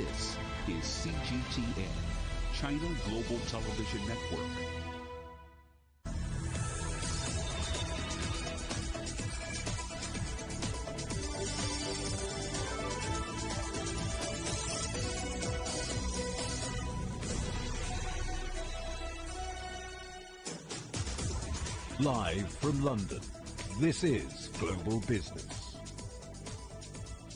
This is CGTN, China Global Television Network. Live from London, this is Global Business.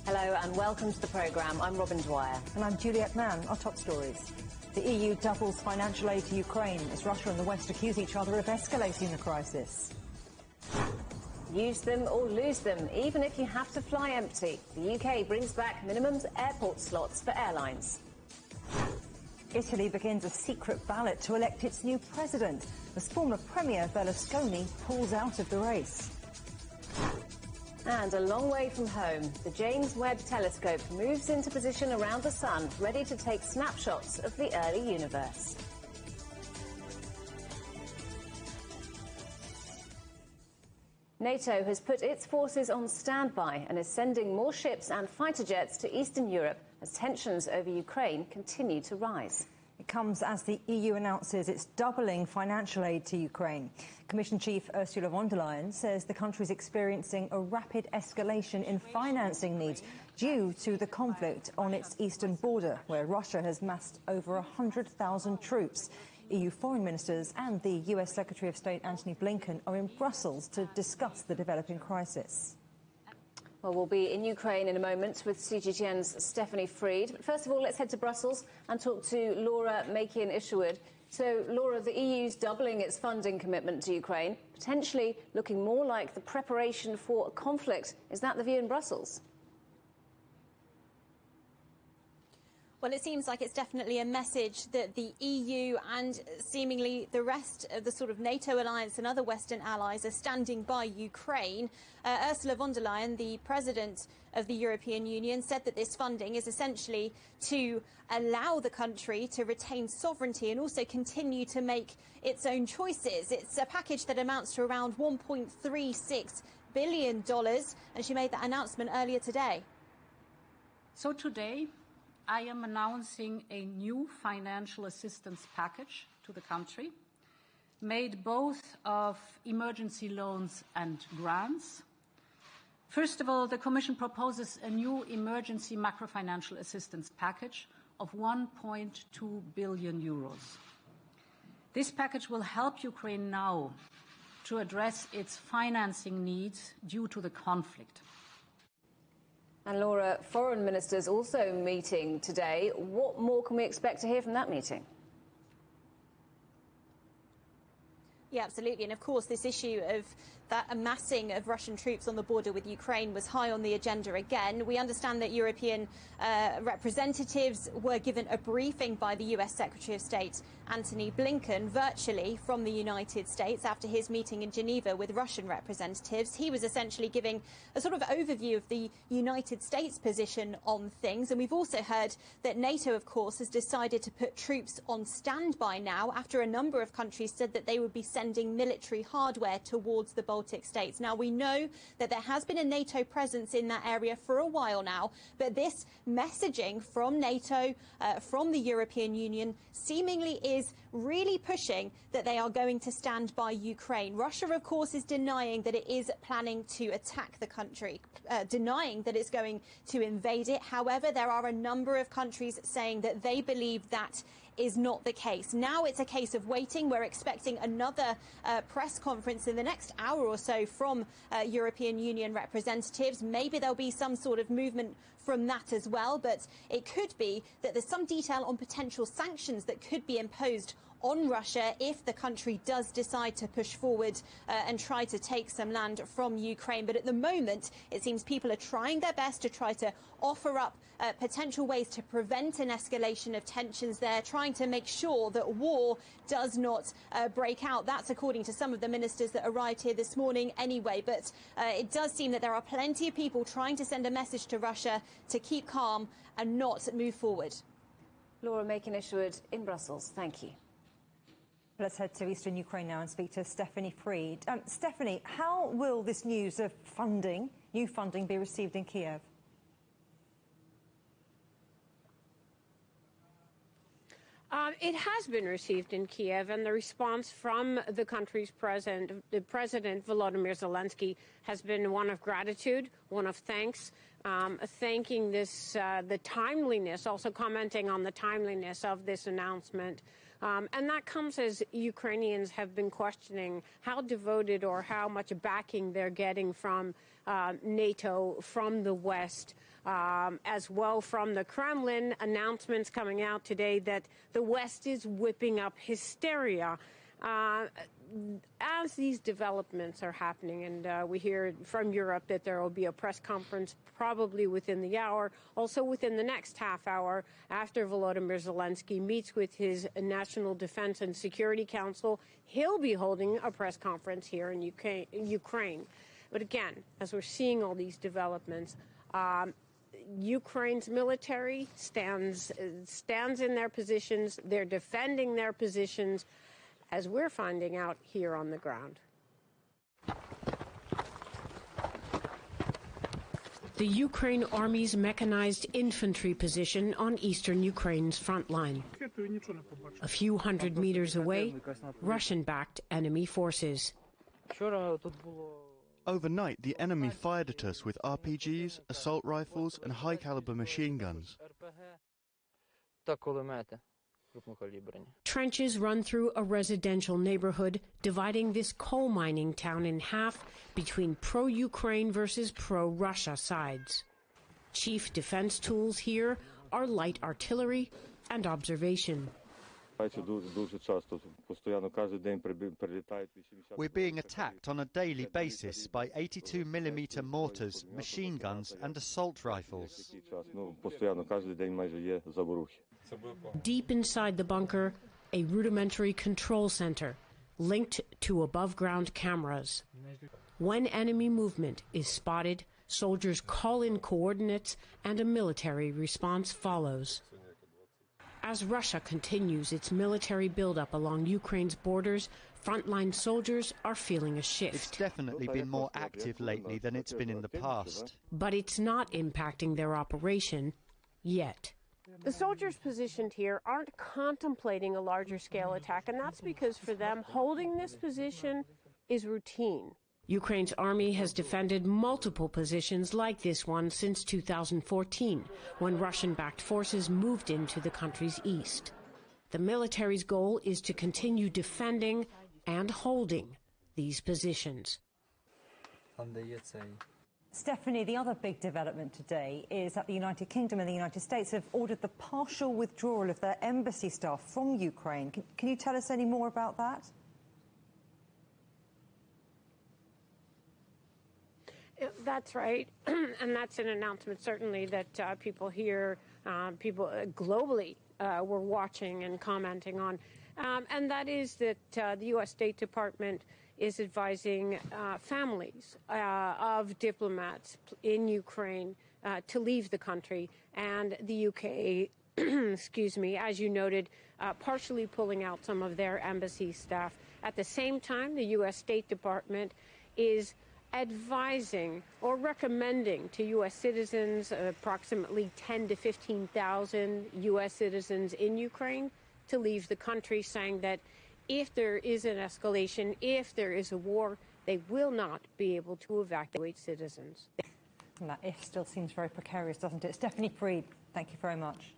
Hello and welcome to the programme. I'm Robin Dwyer. And I'm Juliet Mann. Our top stories. The EU doubles financial aid to Ukraine as Russia and the West accuse each other of escalating the crisis. Use them or lose them, even if you have to fly empty. The UK brings back minimum airport slots for airlines. Italy begins a secret ballot to elect its new president as former Premier Berlusconi pulls out of the race. And a long way from home, the James Webb telescope moves into position around the sun, ready to take snapshots of the early universe. NATO has put its forces on standby and is sending more ships and fighter jets to Eastern Europe as tensions over Ukraine continue to rise. It comes as the EU announces it's doubling financial aid to Ukraine. Commission Chief Ursula von der Leyen says the country is experiencing a rapid escalation in financing needs due to the conflict on its eastern border, where Russia has massed over 100,000 troops. EU foreign ministers and the US Secretary of State Antony Blinken are in Brussels to discuss the developing crisis. Well, we'll be in Ukraine in a moment with CGTN's Stephanie Freed. But first of all, let's head to Brussels and talk to Laura Makian-Isherwood. So, Laura, the EU's doubling its funding commitment to Ukraine, potentially looking more like the preparation for a conflict. Is that the view in Brussels? Well, it seems like it's definitely a message that the EU and seemingly the rest of the sort of NATO alliance and other Western allies are standing by Ukraine. Ursula von der Leyen, the president of the European Union, said that this funding is essentially to allow the country to retain sovereignty and also continue to make its own choices. It's a package that amounts to around $1.36 billion, and she made that announcement earlier today. So today, I am announcing a new financial assistance package to the country, made both of emergency loans and grants. First of all, the Commission proposes a new emergency macrofinancial assistance package of 1.2 billion euros. This package will help Ukraine now to address its financing needs due to the conflict. And Laura, foreign ministers also meeting today. What more can we expect to hear from that meeting? Yeah, absolutely. And of course, this issue of that amassing of Russian troops on the border with Ukraine was high on the agenda again. We understand that European representatives were given a briefing by the US Secretary of State Antony Blinken virtually from the United States after his meeting in Geneva with Russian representatives. He was essentially giving a sort of overview of the United States position on things. And we've also heard that NATO, of course, has decided to put troops on standby now after a number of countries said that they would be sending military hardware towards the Baltic states. Now, we know that there has been a NATO presence in that area for a while now, but this messaging from NATO, from the European Union, seemingly is really pushing that they are going to stand by Ukraine. Russia, of course, is denying that it is planning to attack the country, denying that it's going to invade it. However, there are a number of countries saying that they believe that is not the case. Now it's a case of waiting. We're expecting another press conference in the next hour or so from European Union representatives. Maybe there'll be some sort of movement from that as well, but it could be that there's some detail on potential sanctions that could be imposed on Russia if the country does decide to push forward and try to take some land from Ukraine. But at the moment, it seems people are trying their best to try to offer up potential ways to prevent an escalation of tensions there, trying to make sure that war does not break out. That's according to some of the ministers that arrived here this morning anyway. But it does seem that there are plenty of people trying to send a message to Russia to keep calm and not move forward. Laura Makian-Isherwood in Brussels. Thank you. Let's head to eastern Ukraine now and speak to Stephanie Freed. Stephanie, how will this news of new funding, be received in Kiev? It has been received in Kiev, and the response from the country's president, Volodymyr Zelensky, has been one of gratitude, one of thanks, thanking the timeliness, also commenting on the timeliness of this announcement. And that comes as Ukrainians have been questioning how devoted or how much backing they're getting from NATO, from the West, as well from the Kremlin. Announcements coming out today that the West is whipping up hysteria as these developments are happening. And we hear from Europe that there will be a press conference probably within the hour, also within the next half hour, after Volodymyr Zelensky meets with his National Defense and Security Council. He'll be holding a press conference here in Ukraine. But again, as we're seeing all these developments, Ukraine's military stands in their positions. They're defending their positions, as we're finding out here on the ground. The Ukraine Army's mechanized infantry position on eastern Ukraine's front line. A few hundred meters away, Russian-backed enemy forces. Overnight, the enemy fired at us with RPGs, assault rifles and high-caliber machine guns. Trenches run through a residential neighborhood, dividing this coal mining town in half between pro-Ukraine versus pro-Russia sides. Chief defense tools here are light artillery and observation. We're being attacked on a daily basis by 82mm mortars, machine guns and assault rifles. Deep inside the bunker, a rudimentary control center linked to above-ground cameras. When enemy movement is spotted, soldiers call in coordinates and a military response follows. As Russia continues its military buildup along Ukraine's borders, frontline soldiers are feeling a shift. It's definitely been more active lately than it's been in the past. But it's not impacting their operation yet. The soldiers positioned here aren't contemplating a larger scale attack, and that's because for them, holding this position is routine. Ukraine's army has defended multiple positions like this one since 2014, when Russian-backed forces moved into the country's east. The military's goal is to continue defending and holding these positions. Stephanie, the other big development today is that the United Kingdom and the United States have ordered the partial withdrawal of their embassy staff from Ukraine. Can you tell us any more about that? That's right, and that's an announcement certainly that people here, people globally were watching and commenting on, and that is that the U.S. State Department is advising families of diplomats in Ukraine to leave the country, and the UK, excuse me, as you noted, partially pulling out some of their embassy staff. At the same time, the U.S. State Department is advising or recommending to U.S. citizens, approximately 10 to 15,000 U.S. citizens in Ukraine, to leave the country, saying that if there is an escalation, if there is a war, they will not be able to evacuate citizens. And that if still seems very precarious, doesn't it? Stephanie Freed, thank you very much.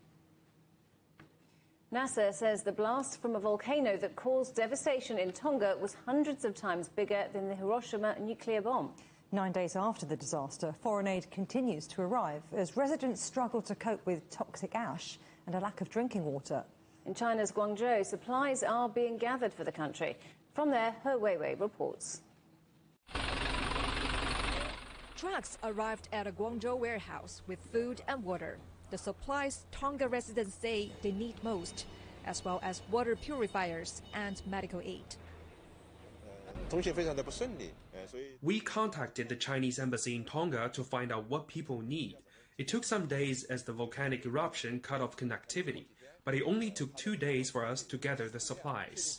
NASA says the blast from a volcano that caused devastation in Tonga was hundreds of times bigger than the Hiroshima nuclear bomb. 9 days after the disaster, foreign aid continues to arrive as residents struggle to cope with toxic ash and a lack of drinking water. In China's Guangzhou, supplies are being gathered for the country. From there, He Weiwei reports. Trucks arrived at a Guangzhou warehouse with food and water. The supplies Tonga residents say they need most, as well as water purifiers and medical aid. We contacted the Chinese embassy in Tonga to find out what people need. It took some days as the volcanic eruption cut off connectivity, but it only took 2 days for us to gather the supplies.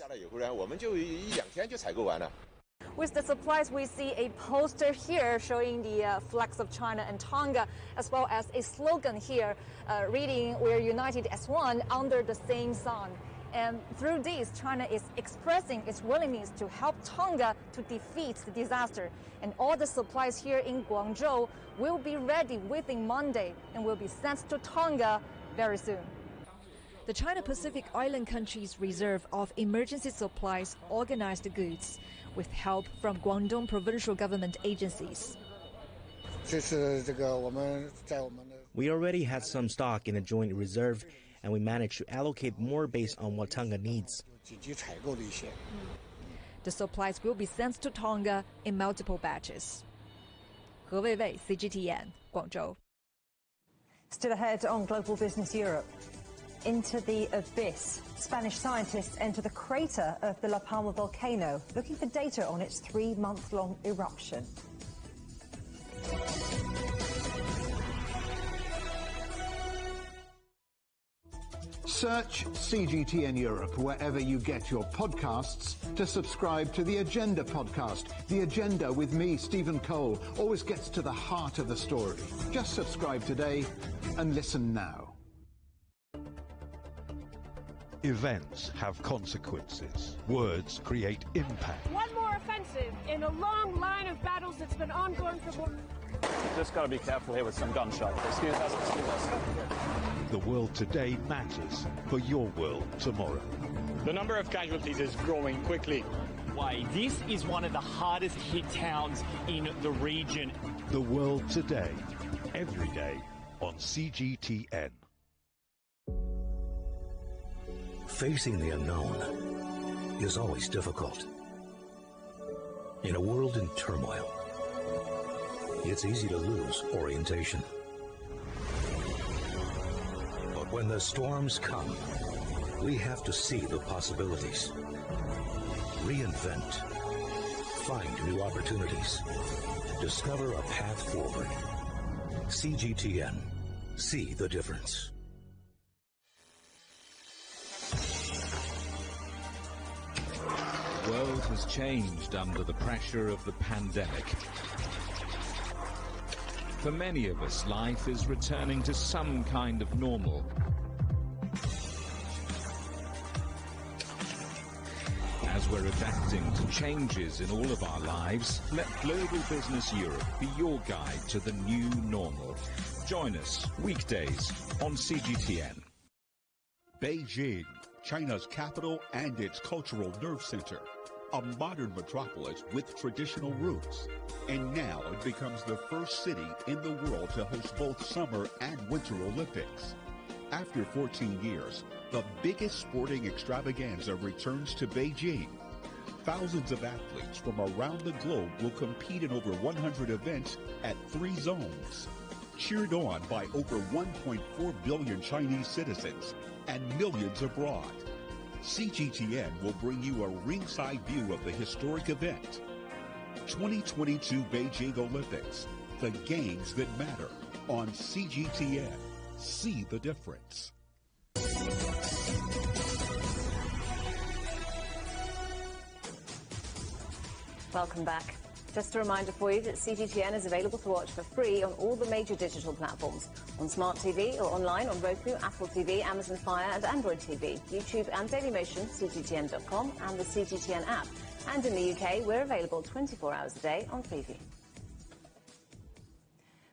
With the supplies, we see a poster here showing the flags of China and Tonga, as well as a slogan here reading, "We're united as one under the same sun." And through this, China is expressing its willingness to help Tonga to defeat the disaster. And all the supplies here in Guangzhou will be ready within Monday and will be sent to Tonga very soon. The China-Pacific Island countries' reserve of emergency supplies organized the goods with help from Guangdong provincial government agencies. We already had some stock in a joint reserve, and we managed to allocate more based on what Tonga needs. The supplies will be sent to Tonga in multiple batches. He Weiwei, CGTN, Guangzhou. Still ahead on Global Business Europe. Into the abyss. Spanish scientists enter the crater of the La Palma volcano, looking for data on its 3-month-long eruption. Search CGTN Europe wherever you get your podcasts to subscribe to The Agenda podcast. The Agenda with me, Stephen Cole, always gets to the heart of the story. Just subscribe today and listen now. Events have consequences. Words create impact. One more offensive in a long line of battles that's been ongoing for more. Just got to be careful here with some gunshots. Excuse us, excuse us. The world today matters for your world tomorrow. The number of casualties is growing quickly. Why, this is one of the hardest hit towns in the region. The world today, every day on CGTN. Facing the unknown is always difficult. In a world in turmoil, it's easy to lose orientation. But when the storms come, we have to see the possibilities. Reinvent. Find new opportunities. Discover a path forward. CGTN. See the difference. The world has changed under the pressure of the pandemic. For many of us, life is returning to some kind of normal. As we're adapting to changes in all of our lives, let Global Business Europe be your guide to the new normal. Join us weekdays on CGTN. Beijing, China's capital and its cultural nerve center. A modern metropolis with traditional roots. And now it becomes the first city in the world to host both Summer and Winter Olympics. After 14 years, the biggest sporting extravaganza returns to Beijing. Thousands of athletes from around the globe will compete in over 100 events at 3 zones. Cheered on by over 1.4 billion Chinese citizens and millions abroad. CGTN will bring you a ringside view of the historic event. 2022 Beijing Olympics, the games that matter on CGTN. See the difference. Welcome back. Just a reminder for you that CGTN is available to watch for free on all the major digital platforms. On Smart TV or online on Roku, Apple TV, Amazon Fire and Android TV, YouTube and Dailymotion, CGTN.com and the CGTN app. And in the UK, we're available 24 hours a day on Freeview.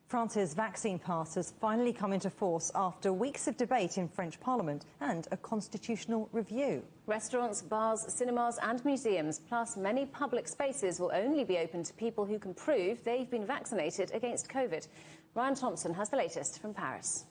France's vaccine pass has finally come into force after weeks of debate in French Parliament and a constitutional review. Restaurants, bars, cinemas and museums, plus many public spaces will only be open to people who can prove they've been vaccinated against COVID. Ryan Thompson has the latest from Paris.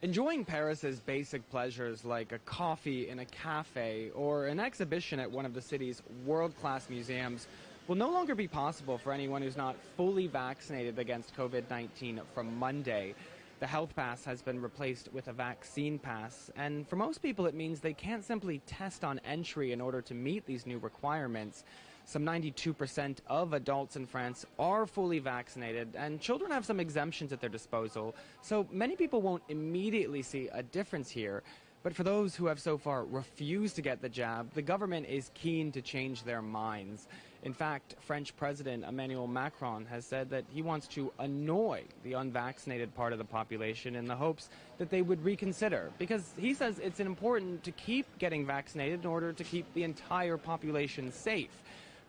Enjoying Paris's basic pleasures like a coffee in a cafe or an exhibition at one of the city's world-class museums will no longer be possible for anyone who's not fully vaccinated against COVID-19 from Monday. The health pass has been replaced with a vaccine pass, and for most people it means they can't simply test on entry in order to meet these new requirements. Some 92% of adults in France are fully vaccinated, and children have some exemptions at their disposal, so many people won't immediately see a difference here. But for those who have so far refused to get the jab, the government is keen to change their minds. In fact, French President Emmanuel Macron has said that he wants to annoy the unvaccinated part of the population in the hopes that they would reconsider, because he says it's important to keep getting vaccinated in order to keep the entire population safe.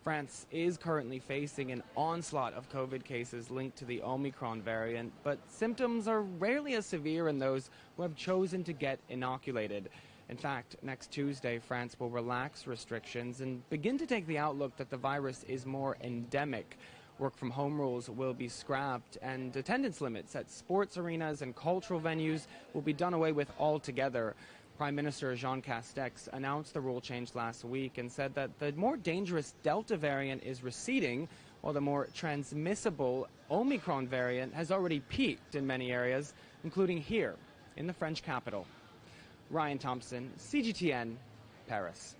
France is currently facing an onslaught of COVID cases linked to the Omicron variant, but symptoms are rarely as severe in those who have chosen to get inoculated. In fact, next Tuesday, France will relax restrictions and begin to take the outlook that the virus is more endemic. Work-from-home rules will be scrapped, and attendance limits at sports arenas and cultural venues will be done away with altogether. Prime Minister Jean Castex announced the rule change last week and said that the more dangerous Delta variant is receding, while the more transmissible Omicron variant has already peaked in many areas, including here in the French capital. Ryan Thompson, CGTN, Paris.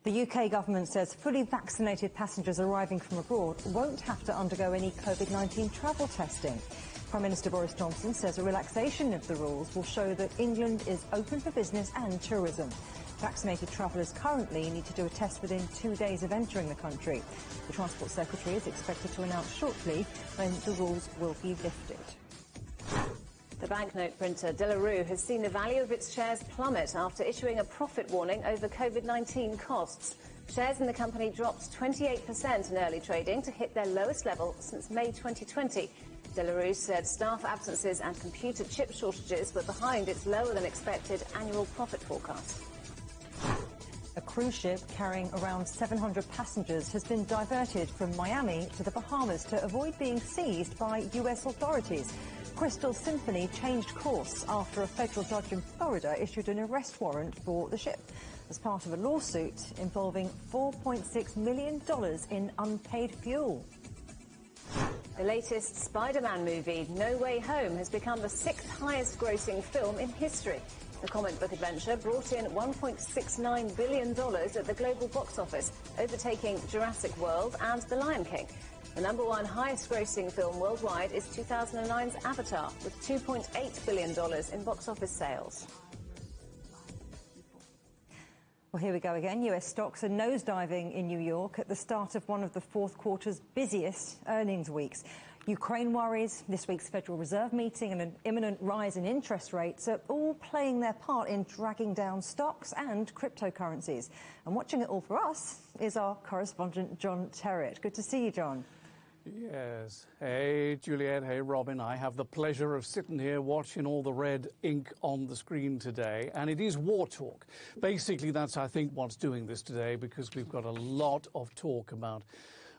The UK government says fully vaccinated passengers arriving from abroad won't have to undergo any COVID-19 travel testing. Prime Minister Boris Johnson says a relaxation of the rules will show that England is open for business and tourism. Vaccinated travellers currently need to do a test within 2 days of entering the country. The Transport Secretary is expected to announce shortly when the rules will be lifted. The banknote printer De La Rue has seen the value of its shares plummet after issuing a profit warning over COVID-19 costs. Shares in the company dropped 28% in early trading to hit their lowest level since May 2020. De La Rue said staff absences and computer chip shortages were behind its lower-than-expected annual profit forecast. A cruise ship carrying around 700 passengers has been diverted from Miami to the Bahamas to avoid being seized by U.S. authorities. Crystal Symphony changed course after a federal judge in Florida issued an arrest warrant for the ship as part of a lawsuit involving $4.6 million in unpaid fuel. The latest Spider-Man movie, No Way Home, has become the 6th highest-grossing film in history. The comic book adventure brought in $1.69 billion at the global box office, overtaking Jurassic World and The Lion King. The #1 highest-grossing film worldwide is 2009's Avatar, with $2.8 billion in box office sales. Well, here we go again. US stocks are nosediving in New York at the start of one of the fourth quarter's busiest earnings weeks. Ukraine worries, this week's Federal Reserve meeting and an imminent rise in interest rates are all playing their part in dragging down stocks and cryptocurrencies. And watching it all for us is our correspondent, John Terrett. Good to see you, John. Yes. Hey, Juliet. Hey, Robin. I have the pleasure of sitting here watching all the red ink on the screen today. And it is war talk. Basically, that's, I think, what's doing this today, because we've got a lot of talk about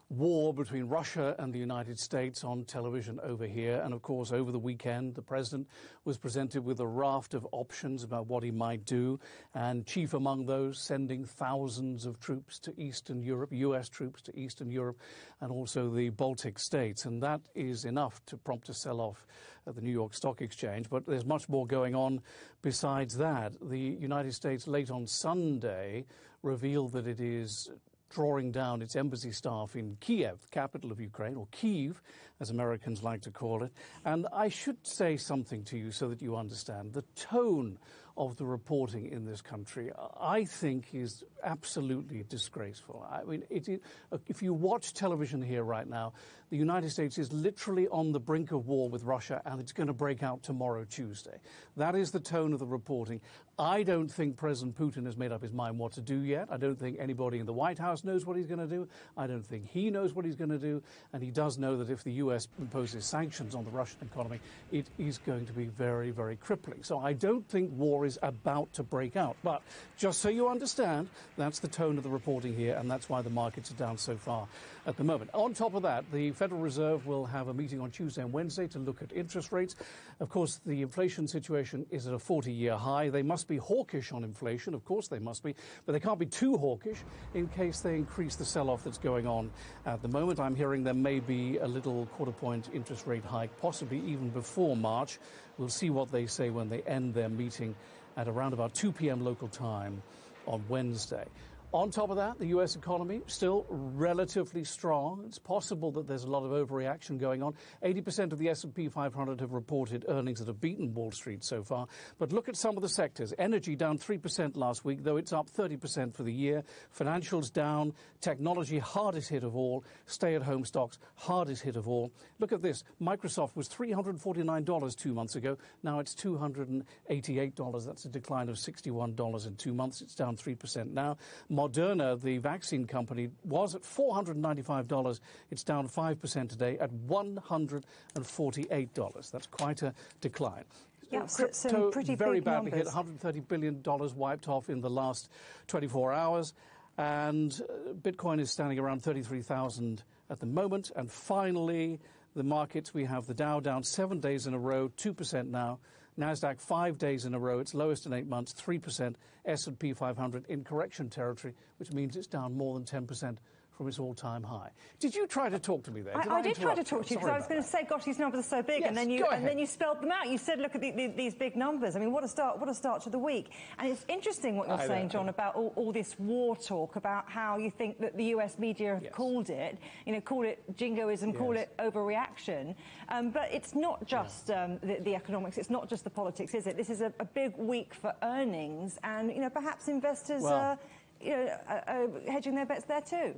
war between Russia and the United States on television over here. And, of course, over the weekend, the president was presented with a raft of options about what he might do, and chief among those, sending thousands of troops to Eastern Europe, U.S. troops to Eastern Europe, and also the Baltic states. And that is enough to prompt a sell-off at the New York Stock Exchange. But there's much more going on besides that. The United States, late on Sunday, revealed that it is drawing down its embassy staff in Kiev, capital of Ukraine, or Kyiv, as Americans like to call it. And I should say something to you so that you understand. The tone of the reporting in this country, I think, is absolutely disgraceful. I mean, if you watch television here right now, the United States is literally on the brink of war with Russia, and it's going to break out tomorrow, Tuesday. That is the tone of the reporting. I don't think President Putin has made up his mind what to do yet. I don't think anybody in the White House knows what he's going to do. I don't think he knows what he's going to do. And he does know that if the U.S. imposes sanctions on the Russian economy, it is going to be very, very crippling. So I don't think war is about to break out. But just so you understand, that's the tone of the reporting here, and that's why the markets are down so far at the moment. On top of that, the Federal Reserve will have a meeting on Tuesday and Wednesday to look at interest rates. Of course, the inflation situation is at a 40-year high. They must be hawkish on inflation. Of course they must be. But they can't be too hawkish in case they increase the sell-off that's going on at the moment. I'm hearing there may be a little quarter-point interest rate hike, possibly even before March. We'll see what they say when they end their meeting at around about 2 p.m. local time on Wednesday. On top of that, the US economy still relatively strong. It's possible that there's a lot of overreaction going on. 80% of the S&P 500 have reported earnings that have beaten Wall Street so far. But look at some of the sectors. Energy down 3% last week, though it's up 30% for the year. Financials down. Technology hardest hit of all. Stay-at-home stocks hardest hit of all. Look at this. Microsoft was $349 2 months ago. Now it's $288. That's a decline of $61 in 2 months. It's down 3% now. Moderna, the vaccine company, was at $495. It's down 5% today at $148. That's quite a decline. Yeah, Crypto pretty very big badly numbers. hit. $130 billion wiped off in the last 24 hours. And Bitcoin is standing around 33,000 at the moment. And finally, the markets, we have the Dow down 7 days in a row, 2% now. NASDAQ 5 days in a row, its lowest in 8 months, 3%. S&P 500 in correction territory, which means it's down more than 10% from its all-time high. Did you try to talk to me there? I did try to talk to you because I was going to say, gosh, these numbers are so big, Yes, and then you spelled them out. You said, look at these big numbers. I mean, what a start to the week. And it's interesting what you're saying, John, about all this war talk, about how you think that the US media have called it, call it jingoism, call it overreaction. But it's not just the economics, it's not just the politics, is it? This is a big week for earnings, and perhaps investors are hedging their bets there too.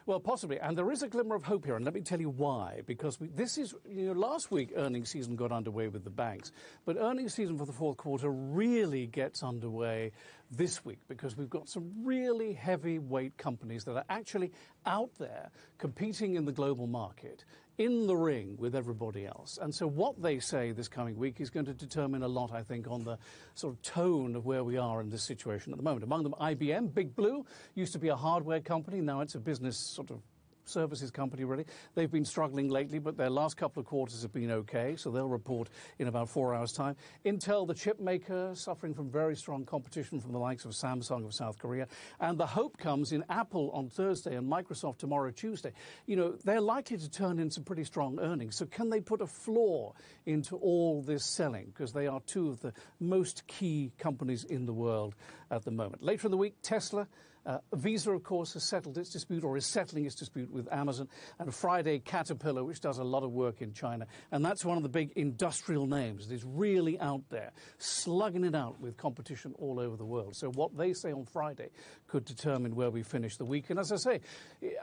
Well, possibly. And there is a glimmer of hope here, and let me tell you why. Because this is, last week earnings season got underway with the banks, but earnings season for the fourth quarter really gets underway this week because we've got some really heavyweight companies that are actually out there competing in the global market, in the ring with everybody else. And so what they say this coming week is going to determine a lot, I think, on the sort of tone of where we are in this situation at the moment. Among them, IBM, Big Blue, used to be a hardware company. Now it's a business sort of services company, really. They've been struggling lately, but their last couple of quarters have been okay, so they'll report in about 4 hours' time. Intel, the chip maker, suffering from very strong competition from the likes of Samsung of South Korea. And the hope comes in Apple on Thursday and Microsoft tomorrow, Tuesday. They're likely to turn in some pretty strong earnings. So can they put a floor into all this selling? Because they are two of the most key companies in the world at the moment. Later in the week, Tesla. Visa, of course, has settled its dispute or is settling its dispute with Amazon. And Friday, Caterpillar, which does a lot of work in China. And that's one of the big industrial names that is really out there, slugging it out with competition all over the world. So what they say on Friday could determine where we finish the week. And as I say,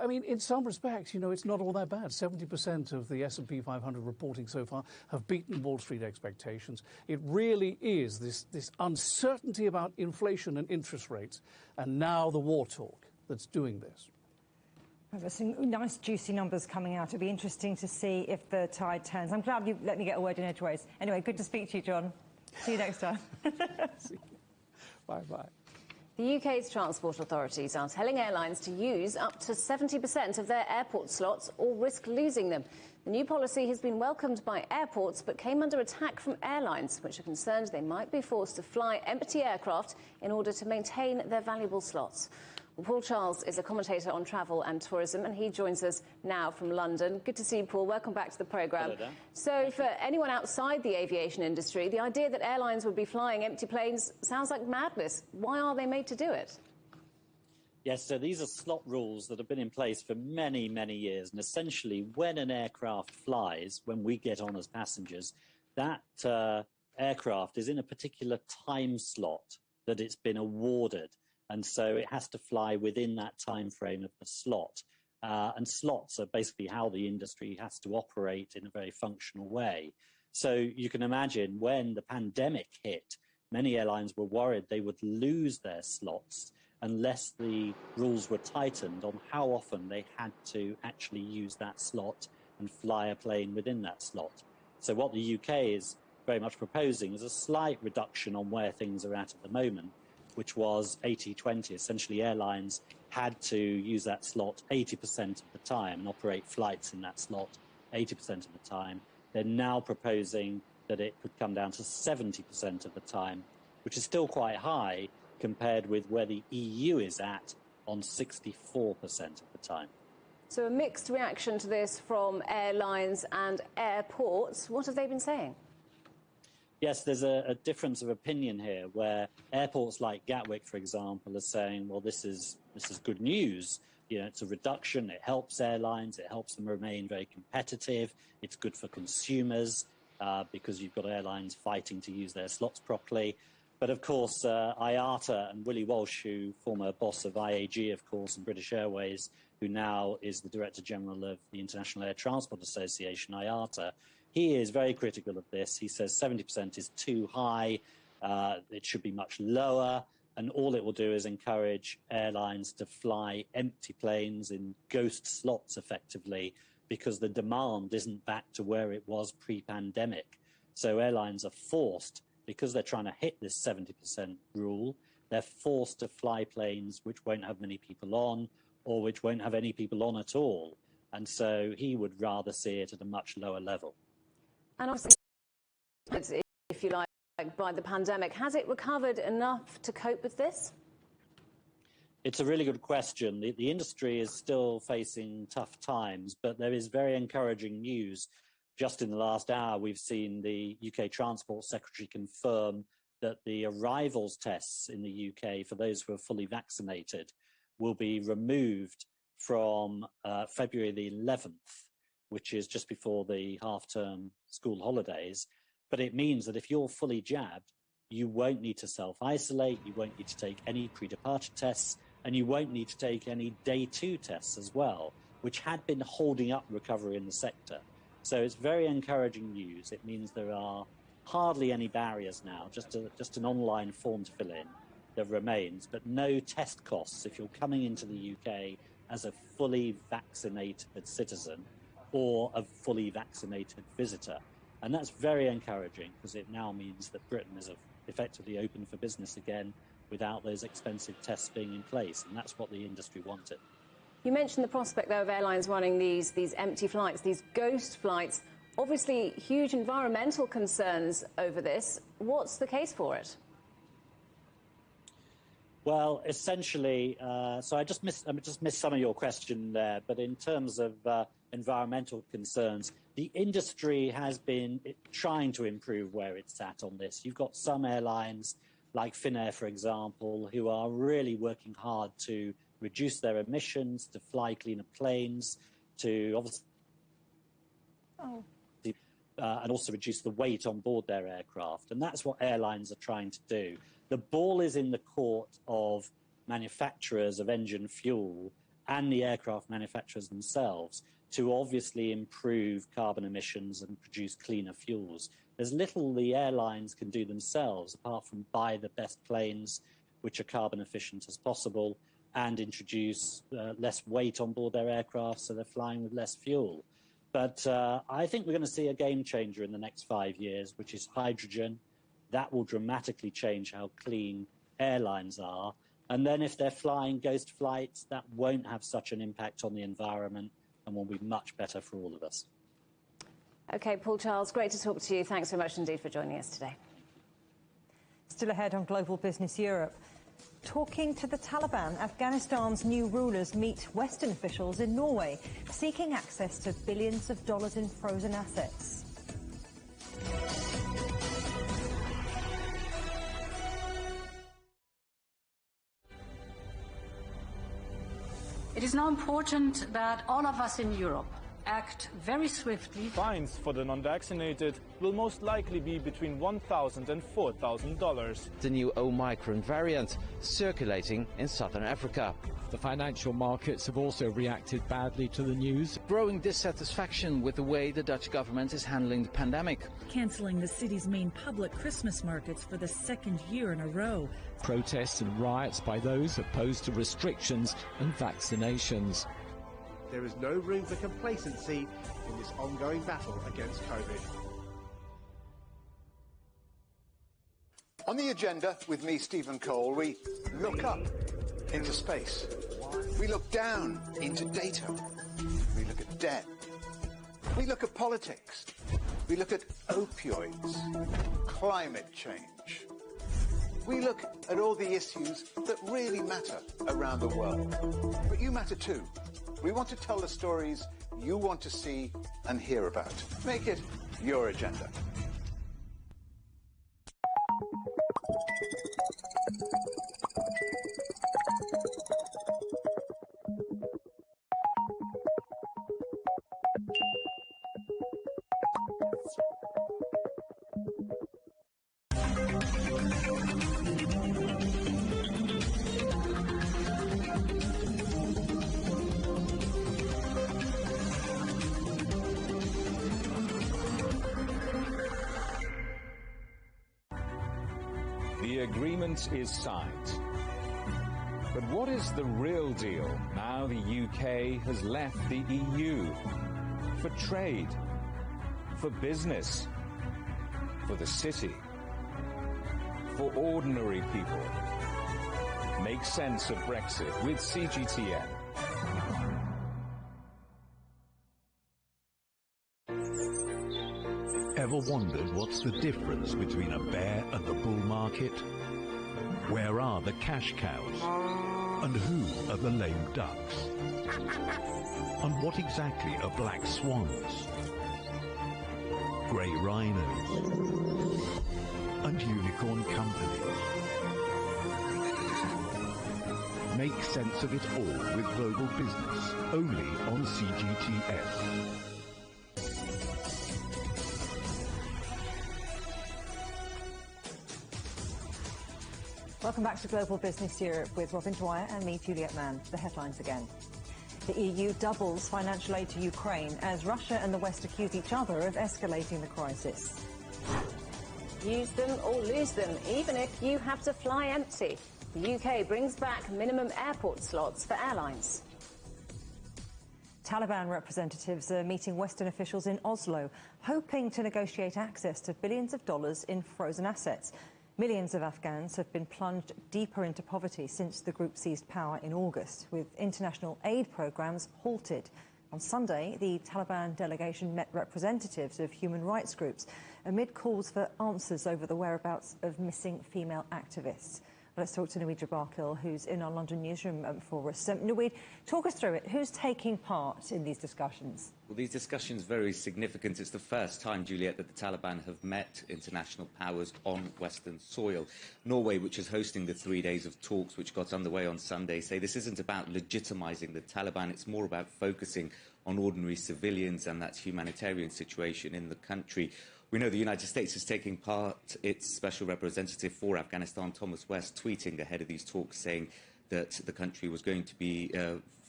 I mean, in some respects, it's not all that bad. 70% of the S&P 500 reporting so far have beaten Wall Street expectations. It really is this uncertainty about inflation and interest rates, and now the war talk that's doing this. There's some nice, juicy numbers coming out. It'll be interesting to see if the tide turns. I'm glad you let me get a word in edgeways. Anyway, good to speak to you, John. See you next time. Bye-bye. The UK's transport authorities are telling airlines to use up to 70% of their airport slots or risk losing them. The new policy has been welcomed by airports but came under attack from airlines, which are concerned they might be forced to fly empty aircraft in order to maintain their valuable slots. Well, Paul Charles is a commentator on travel and tourism, and he joins us now from London. Good to see you, Paul. Welcome back to the programme. Hello there. So for anyone outside the aviation industry, the idea that airlines would be flying empty planes sounds like madness. Why are they made to do it? Yes, so these are slot rules that have been in place for many, many years. And essentially, when an aircraft flies, when we get on as passengers, that aircraft is in a particular time slot that it's been awarded. And so it has to fly within that time frame of the slot. And slots are basically how the industry has to operate in a very functional way. So you can imagine when the pandemic hit, many airlines were worried they would lose their slots unless the rules were tightened on how often they had to actually use that slot and fly a plane within that slot. So what the UK is very much proposing is a slight reduction on where things are at the moment, which was 80-20. Essentially, airlines had to use that slot 80% of the time and operate flights in that slot 80% of the time. They're now proposing that it could come down to 70% of the time, which is still quite high compared with where the EU is at on 64% of the time. So a mixed reaction to this from airlines and airports. What have they been saying? Yes, there's a difference of opinion here, where airports like Gatwick, for example, are saying, well, this is good news. You know, it's a reduction. It helps airlines. It helps them remain very competitive. It's good for consumers because you've got airlines fighting to use their slots properly. But of course, IATA and Willie Walsh, who former boss of IAG, of course, and British Airways, who now is the Director General of the International Air Transport Association, IATA, he is very critical of this. He says 70% is too high. It should be much lower. And all it will do is encourage airlines to fly empty planes in ghost slots, effectively, because the demand isn't back to where it was pre-pandemic. So airlines are forced, because they're trying to hit this 70% rule, they're forced to fly planes which won't have many people on, or which won't have any people on at all. And so he would rather see it at a much lower level. And obviously, if you like, by the pandemic, has it recovered enough to cope with this? It's a really good question. The industry is still facing tough times, but there is very encouraging news. Just in the last hour, we've seen the UK Transport Secretary confirm that the arrivals tests in the UK for those who are fully vaccinated will be removed from February the 11th, which is just before the half-term school holidays. But it means that if you're fully jabbed, you won't need to self-isolate, you won't need to take any pre-departure tests, and you won't need to take any day 2 tests as well, which had been holding up recovery in the sector. So it's very encouraging news. It means there are hardly any barriers now, just an online form to fill in that remains, but no test costs if you're coming into the UK as a fully vaccinated citizen or a fully vaccinated visitor. And that's very encouraging, because it now means that Britain is effectively open for business again without those expensive tests being in place. And that's what the industry wanted. You mentioned the prospect, though, of airlines running these empty flights, these ghost flights. Obviously, huge environmental concerns over this. What's the case for it? Well, essentially, so I just missed some of your question there. But in terms of environmental concerns, the industry has been trying to improve where it's at on this. You've got some airlines, like Finnair, for example, who are really working hard to reduce their emissions, to fly cleaner planes, to obviously and also reduce the weight on board their aircraft. And that's what airlines are trying to do. The ball is in the court of manufacturers of engine fuel and the aircraft manufacturers themselves to obviously improve carbon emissions and produce cleaner fuels. There's little the airlines can do themselves apart from buy the best planes which are carbon efficient as possible and introduce less weight on board their aircraft so they're flying with less fuel. But I think we're going to see a game changer in the next 5 years, which is hydrogen. That will dramatically change how clean airlines are. And then if they're flying ghost flights, that won't have such an impact on the environment and will be much better for all of us. OK, Paul Charles, great to talk to you. Thanks so much indeed for joining us today. Still ahead on Global Business Europe. Talking to the Taliban, Afghanistan's new rulers meet Western officials in Norway, seeking access to billions of dollars in frozen assets. It is now important that all of us in Europe act very swiftly. Fines for the non-vaccinated will most likely be between $1,000 and $4,000. The new Omicron variant circulating in southern Africa. The financial markets have also reacted badly to the news. Growing dissatisfaction with the way the Dutch government is handling the pandemic. Cancelling the city's main public Christmas markets for the second year in a row. Protests and riots by those opposed to restrictions and vaccinations. There is no room for complacency in this ongoing battle against COVID. On the agenda with me, Stephen Cole, we look up into space. We look down into data. We look at debt. We look at politics. We look at opioids, climate change. We look at all the issues that really matter around the world. But you matter too. We want to tell the stories you want to see and hear about. Make it your agenda. The agreement is signed. But what is the real deal now the UK has left the EU? For trade, for business, for the city, for ordinary people. Make sense of Brexit with CGTN. Ever wondered what's the difference between a bear and the bull market? Where are the cash cows? And who are the lame ducks? And what exactly are black swans? Grey rhinos? And unicorn companies? Make sense of it all with Global Business, only on CGTN. Welcome back to Global Business Europe with Robin Dwyer and me, Juliet Mann. The headlines again. The EU doubles financial aid to Ukraine as Russia and the West accuse each other of escalating the crisis. Use them or lose them, even if you have to fly empty. The UK brings back minimum airport slots for airlines. Taliban representatives are meeting Western officials in Oslo, hoping to negotiate access to billions of dollars in frozen assets. Millions of Afghans have been plunged deeper into poverty since the group seized power in August, with international aid programs halted. On Sunday, the Taliban delegation met representatives of human rights groups amid calls for answers over the whereabouts of missing female activists. Let's talk to Naweed Jabakil, who's in our London newsroom for us. Naweed, talk us through it. Who's taking part in these discussions? Well, these discussions are very significant. It's the first time, Juliet, that the Taliban have met international powers on Western soil. Norway, which is hosting the 3 days of talks which got underway on Sunday, say this isn't about legitimising the Taliban. It's more about focusing on ordinary civilians and that humanitarian situation in the country. We know the United States is taking part. Its Special Representative for Afghanistan, Thomas West, tweeting ahead of these talks saying that the country was going to be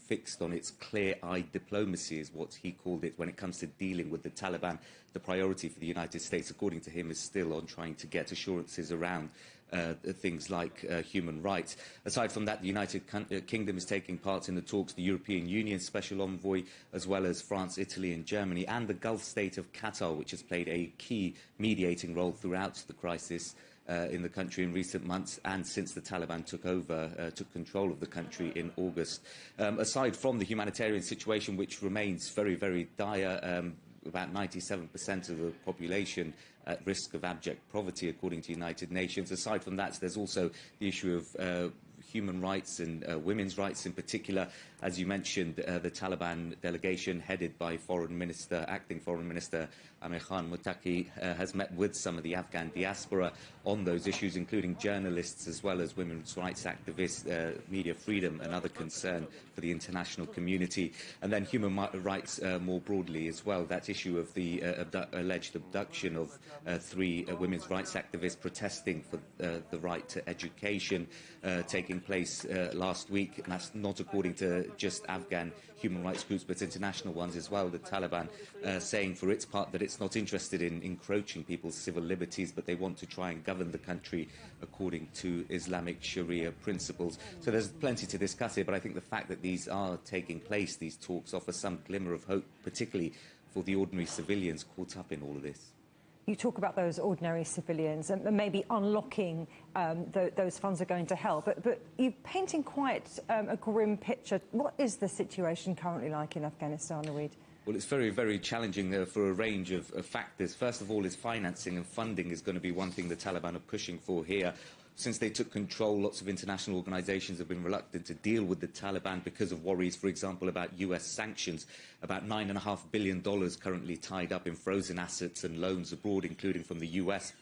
fixed on its clear-eyed diplomacy, is what he called it, when it comes to dealing with the Taliban. The priority for the United States, according to him, is still on trying to get assurances around things like human rights. Aside from that, the United Kingdom is taking part in the talks, the European Union Special Envoy, as well as France, Italy and Germany, and the Gulf state of Qatar, which has played a key mediating role throughout the crisis in the country in recent months and since the Taliban took control of the country in August. Aside from the humanitarian situation, which remains very, very dire, about 97% of the population at risk of abject poverty, according to the United Nations. Aside from that, there's also the issue of human rights and women's rights in particular. As you mentioned, the Taliban delegation headed by Acting Foreign Minister Amir Khan Muttaqi has met with some of the Afghan diaspora on those issues, including journalists as well as women's rights activists, media freedom and other concern for the international community. And then human rights more broadly as well, that issue of the alleged abduction of 3 women's rights activists protesting for the right to education taking place last week. And that's not according to just Afghan human rights groups, but international ones as well. The Taliban saying for its part that it's not interested in encroaching people's civil liberties, but they want to try and govern the country according to Islamic Sharia principles. So there's plenty to discuss here, but I think the fact that these are taking place, these talks, offer some glimmer of hope, particularly for the ordinary civilians caught up in all of this. You talk about those ordinary civilians and maybe unlocking those funds are going to help. But you're painting quite a grim picture. What is the situation currently like in Afghanistan, Naweed? Well, it's very, very challenging for a range of factors. First of all, is financing and funding is going to be one thing the Taliban are pushing for here. Since they took control, lots of international organisations have been reluctant to deal with the Taliban because of worries, for example, about US sanctions. About $9.5 billion currently tied up in frozen assets and loans abroad, including from the US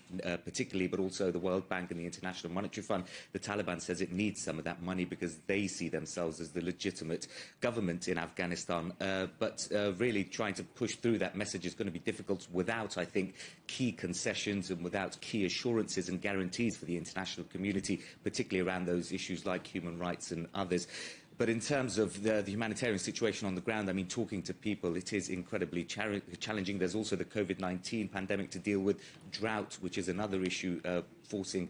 particularly, but also the World Bank and the International Monetary Fund. The Taliban says it needs some of that money because they see themselves as the legitimate government in Afghanistan. But really trying to push through that message is going to be difficult without, I think, key concessions and without key assurances and guarantees for the international community, particularly around those issues like human rights and others. But in terms of the humanitarian situation on the ground, I mean, talking to people, it is incredibly challenging. There's also the COVID-19 pandemic to deal with, drought, which is another issue forcing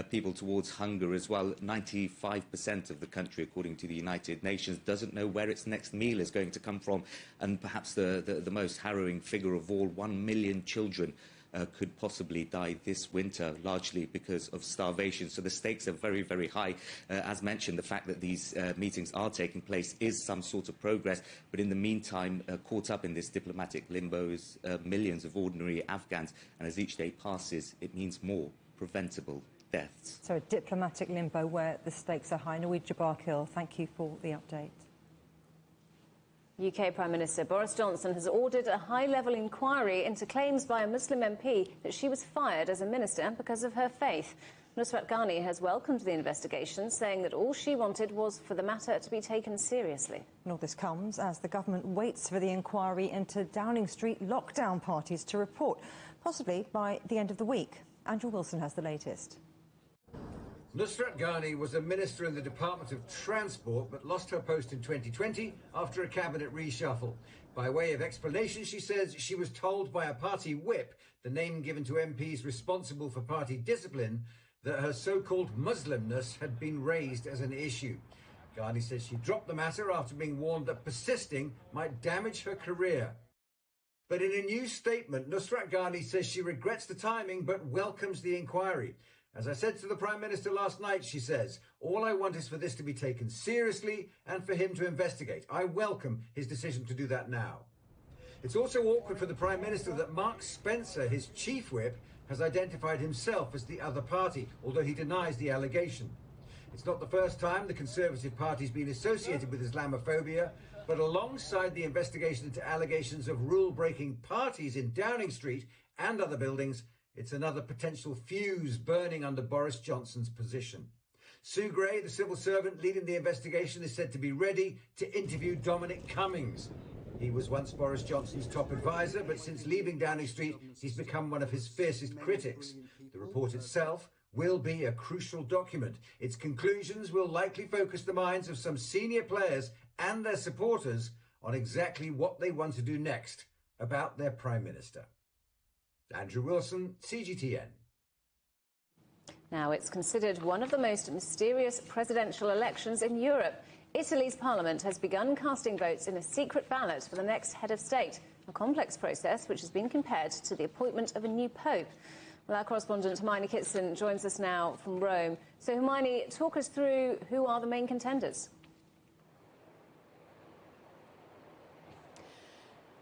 people towards hunger as well. 95% of the country, according to the United Nations, doesn't know where its next meal is going to come from. And perhaps the most harrowing figure of all, 1 million children could possibly die this winter, largely because of starvation. So the stakes are very, very high. As mentioned, the fact that these meetings are taking place is some sort of progress. But in the meantime, caught up in this diplomatic limbo is millions of ordinary Afghans. And as each day passes, it means more preventable deaths. So a diplomatic limbo where the stakes are high. Nawid Jabarkil, thank you for the update. UK Prime Minister Boris Johnson has ordered a high-level inquiry into claims by a Muslim MP that she was fired as a minister because of her faith. Nusrat Ghani has welcomed the investigation, saying that all she wanted was for the matter to be taken seriously. And all this comes as the government waits for the inquiry into Downing Street lockdown parties to report, possibly by the end of the week. Andrew Wilson has the latest. Nusrat Ghani was a minister in the Department of Transport but lost her post in 2020 after a cabinet reshuffle. By way of explanation, she says she was told by a party whip, the name given to MPs responsible for party discipline, that her so-called Muslimness had been raised as an issue. Ghani says she dropped the matter after being warned that persisting might damage her career. But in a new statement, Nusrat Ghani says she regrets the timing but welcomes the inquiry. As I said to the Prime Minister last night, she says, all I want is for this to be taken seriously and for him to investigate. I welcome his decision to do that now. It's also awkward for the Prime Minister that Mark Spencer, his chief whip, has identified himself as the other party, although he denies the allegation. It's not the first time the Conservative Party's been associated with Islamophobia, but alongside the investigation into allegations of rule-breaking parties in Downing Street and other buildings, it's another potential fuse burning under Boris Johnson's position. Sue Gray, the civil servant leading the investigation, is said to be ready to interview Dominic Cummings. He was once Boris Johnson's top advisor, but since leaving Downing Street, he's become one of his fiercest critics. The report itself will be a crucial document. Its conclusions will likely focus the minds of some senior players and their supporters on exactly what they want to do next about their Prime Minister. Andrew Wilson, CGTN. Now, it's considered one of the most mysterious presidential elections in Europe. Italy's parliament has begun casting votes in a secret ballot for the next head of state, a complex process which has been compared to the appointment of a new pope. Well, our correspondent Hermione Kitson joins us now from Rome. So, Hermione, talk us through who are the main contenders.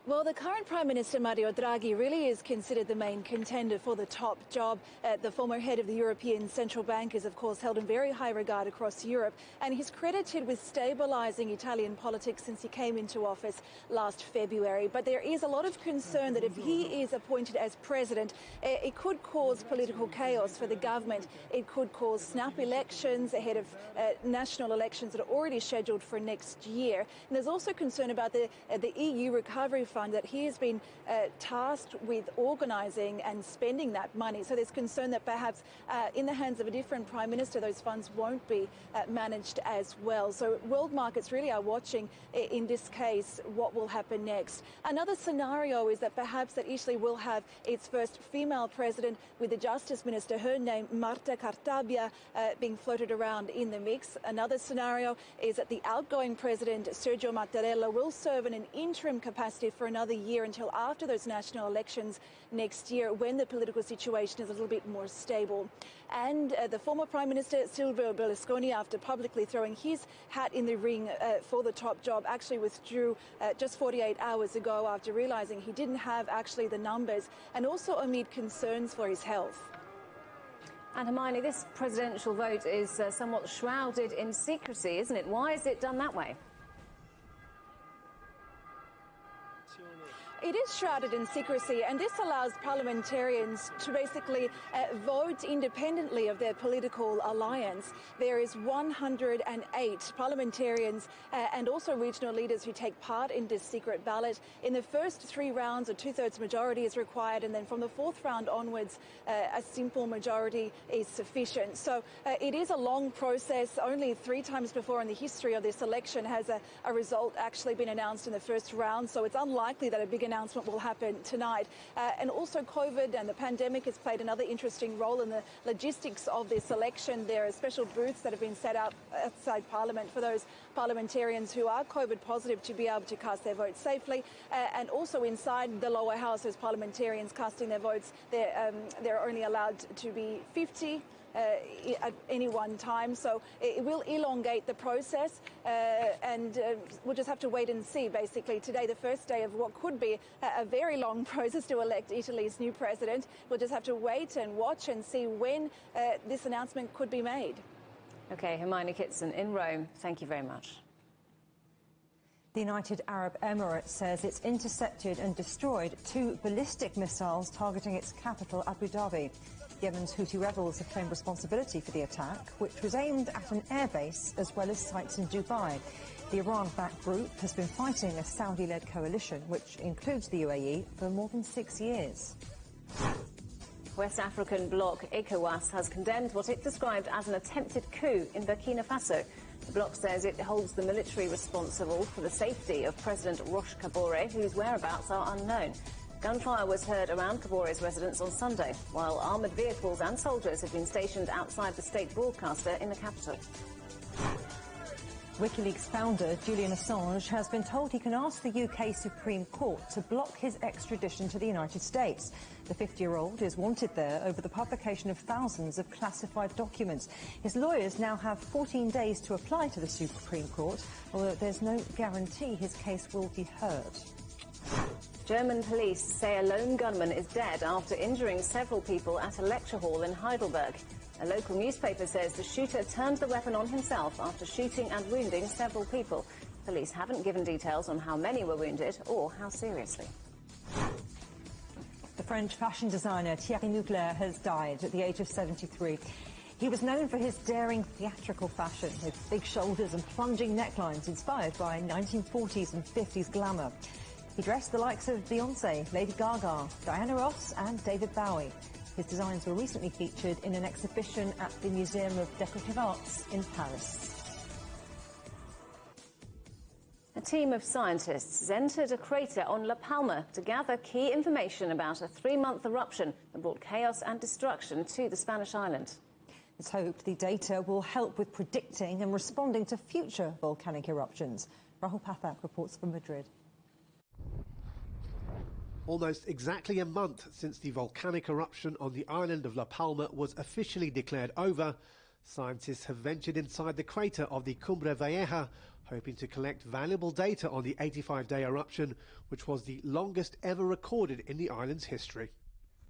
Well, the current Prime Minister, Mario Draghi, really is considered the main contender for the top job. The former head of the European Central Bank is, of course, held in very high regard across Europe, and he's credited with stabilising Italian politics since he came into office last February. But there is a lot of concern that if he is appointed as president, it could cause political chaos for the government. It could cause snap elections ahead of national elections that are already scheduled for next year. And there's also concern about the EU recovery fund that he has been tasked with organising and spending that money. So there's concern that perhaps in the hands of a different Prime Minister, those funds won't be managed as well. So world markets really are watching, in this case, what will happen next. Another scenario is that perhaps that Italy will have its first female president, with the Justice Minister, her name, Marta Cartabia, being floated around in the mix. Another scenario is that the outgoing president, Sergio Mattarella, will serve in an interim capacity for another year until after those national elections next year, when the political situation is a little bit more stable. And the former Prime Minister, Silvio Berlusconi, after publicly throwing his hat in the ring for the top job, actually withdrew just 48 hours ago after realising he didn't have actually the numbers, and also amid concerns for his health. And Hermione, this presidential vote is somewhat shrouded in secrecy, isn't it? Why is it done that way? it is shrouded in secrecy, and this allows parliamentarians to basically vote independently of their political alliance. There is 108 parliamentarians and also regional leaders who take part in this secret ballot. In the first 3 rounds, a 2/3 majority is required, and then from the 4th round onwards, a simple majority is sufficient. So it is a long process. Only 3 times before in the history of this election has a result actually been announced in the first round, so it's unlikely that a big announcement will happen tonight. And also COVID and the pandemic has played another interesting role in the logistics of this election. There are special booths that have been set up outside Parliament for those parliamentarians who are COVID positive to be able to cast their votes safely. And also inside the lower house, as parliamentarians casting their votes, they're only allowed to be 50 at any one time, so it will elongate the process, and we'll just have to wait and see. Basically, today, the first day of what could be a very long process to elect Italy's new president. We'll just have to wait and watch and see when this announcement could be made. OK, Hermione Kitson in Rome, thank you very much. The United Arab Emirates says it's intercepted and destroyed 2 ballistic missiles targeting its capital, Abu Dhabi. Yemen's Houthi rebels have claimed responsibility for the attack, which was aimed at an airbase as well as sites in Dubai. The Iran-backed group has been fighting a Saudi-led coalition, which includes the UAE, for more than 6 years. West African bloc ECOWAS has condemned what it described as an attempted coup in Burkina Faso. The bloc says it holds the military responsible for the safety of President Roch Kabore, whose whereabouts are unknown. Gunfire was heard around Kabore's residence on Sunday, while armoured vehicles and soldiers have been stationed outside the state broadcaster in the capital. WikiLeaks founder Julian Assange has been told he can ask the UK Supreme Court to block his extradition to the United States. The 50-year-old is wanted there over the publication of thousands of classified documents. His lawyers now have 14 days to apply to the Supreme Court, although there's no guarantee his case will be heard. German police say a lone gunman is dead after injuring several people at a lecture hall in Heidelberg. A local newspaper says the shooter turned the weapon on himself after shooting and wounding several people. Police haven't given details on how many were wounded or how seriously. The French fashion designer Thierry Mugler has died at the age of 73. He was known for his daring theatrical fashion, with big shoulders and plunging necklines inspired by 1940s and 50s glamour. He dressed the likes of Beyoncé, Lady Gaga, Diana Ross and David Bowie. His designs were recently featured in an exhibition at the Museum of Decorative Arts in Paris. A team of scientists has entered a crater on La Palma to gather key information about a 3-month eruption that brought chaos and destruction to the Spanish island. It's hoped the data will help with predicting and responding to future volcanic eruptions. Rahul Pathak reports from Madrid. Almost exactly a month since the volcanic eruption on the island of La Palma was officially declared over, scientists have ventured inside the crater of the Cumbre Vieja, hoping to collect valuable data on the 85-day eruption, which was the longest ever recorded in the island's history.